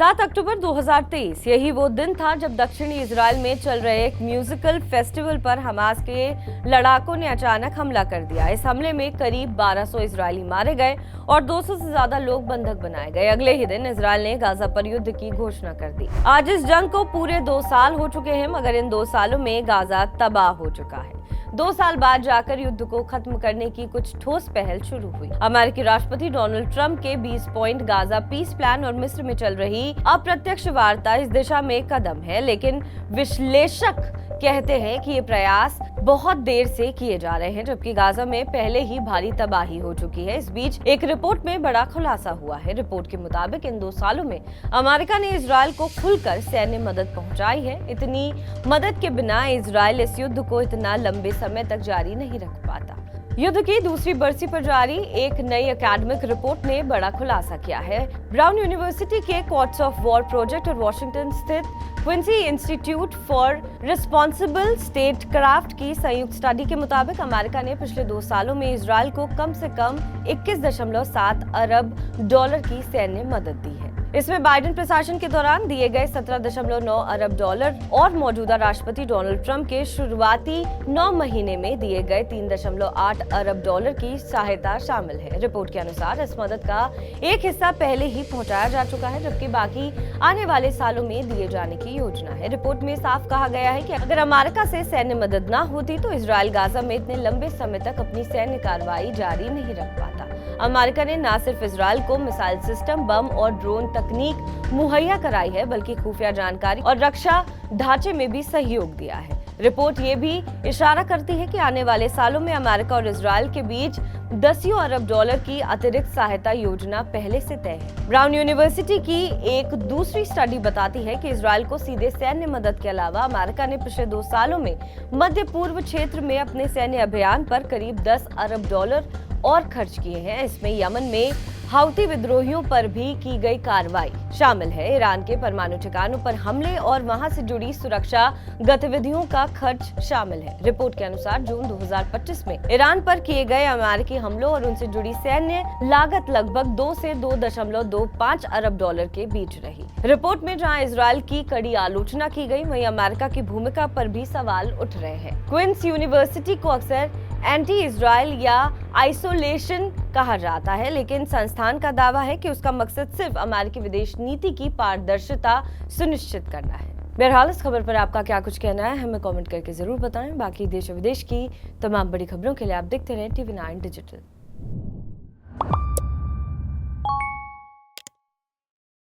7 अक्टूबर 2023 यही वो दिन था जब दक्षिणी इजराइल में चल रहे एक म्यूजिकल फेस्टिवल पर हमास के लड़ाकों ने अचानक हमला कर दिया। इस हमले में करीब 1200 इजरायली मारे गए और 200 से ज्यादा लोग बंधक बनाए गए। अगले ही दिन इजराइल ने गाजा पर युद्ध की घोषणा कर दी। आज इस जंग को पूरे 2 साल हो चुके हैं, मगर इन 2 सालों में गाजा तबाह हो चुका है। 2 साल बाद जाकर युद्ध को खत्म करने की कुछ ठोस पहल शुरू हुई। अमेरिकी राष्ट्रपति डोनाल्ड ट्रंप के 20 पॉइंट गाजा पीस प्लान और मिस्र में चल रही अप्रत्यक्ष वार्ता इस दिशा में एक कदम है, लेकिन विश्लेषक कहते हैं कि ये प्रयास बहुत देर से किए जा रहे हैं, जबकि गाजा में पहले ही भारी तबाही हो चुकी है। इस बीच एक रिपोर्ट में बड़ा खुलासा हुआ है। रिपोर्ट के मुताबिक इन 2 सालों में अमेरिका ने इजराइल को खुलकर सैन्य मदद पहुंचाई है। इतनी मदद के बिना इजराइल इस युद्ध को इतना लंबे समय तक जारी नहीं रख पाता। युद्ध की दूसरी बरसी पर जारी एक नई एकेडमिक रिपोर्ट ने बड़ा खुलासा किया है। ब्राउन यूनिवर्सिटी के कोर्ट्स ऑफ वॉर प्रोजेक्ट और वॉशिंगटन स्थित Quincy Institute for Responsible Statecraft की संयुक्त स्टडी के मुताबिक अमेरिका ने पिछले 2 सालों में इजराइल को कम से कम 21.7 अरब डॉलर की सैन्य मदद दी है। इसमें बाइडेन प्रशासन के दौरान दिए गए 17.9 अरब डॉलर और मौजूदा राष्ट्रपति डोनाल्ड ट्रंप के शुरुआती 9 महीने में दिए गए 3.8 अरब डॉलर की सहायता शामिल है। रिपोर्ट के अनुसार इस मदद का एक हिस्सा पहले ही पहुंचाया जा चुका है, जबकि बाकी आने वाले सालों में दिए जाने की योजना है। रिपोर्ट में साफ कहा गया है कि अगर अमेरिका से सैन्य मदद न होती तो इजराइल गाजा में इतने लंबे समय तक अपनी सैन्य कार्रवाई जारी नहीं रख पाता। अमेरिका ने न सिर्फ इजराइल को मिसाइल सिस्टम, बम और ड्रोन तकनीक मुहैया कराई है, बल्कि खुफिया जानकारी और रक्षा ढांचे में भी सहयोग दिया है। रिपोर्ट ये भी इशारा करती है कि आने वाले सालों में अमेरिका और इजराइल के बीच 10 अरब डॉलर की अतिरिक्त सहायता योजना पहले से तय है। ब्राउन यूनिवर्सिटी की एक दूसरी स्टडी बताती है कि इजराइल को सीधे सैन्य मदद के अलावा अमेरिका ने पिछले 2 सालों में मध्य पूर्व क्षेत्र में अपने सैन्य अभियान पर करीब 10 अरब डॉलर और खर्च किए हैं। इसमें यमन में हाउती विद्रोहियों पर भी की गई कार्रवाई शामिल है। ईरान के परमाणु ठिकानों पर हमले और वहां से जुड़ी सुरक्षा गतिविधियों का खर्च शामिल है। रिपोर्ट के अनुसार जून 2025 में ईरान पर किए गए अमेरिकी हमलों और उनसे जुड़ी सैन्य लागत लगभग 2 से 2.25 अरब डॉलर के बीच रही। रिपोर्ट में जहां इजराइल की कड़ी आलोचना की गई, वहीं अमेरिका की भूमिका पर भी सवाल उठ रहे हैं। क्वींस यूनिवर्सिटी को अक्सर एंटी इजराइल या आइसोलेशन कहा जाता है, लेकिन संस्थान का दावा है कि उसका मकसद सिर्फ अमेरिकी विदेश नीति की पारदर्शिता सुनिश्चित करना है। बहरहाल इस खबर पर आपका क्या कुछ कहना है, हमें कमेंट करके जरूर बताएं। बाकी देश और विदेश की तमाम बड़ी खबरों के लिए आप देखते रहें TV9 डिजिटल।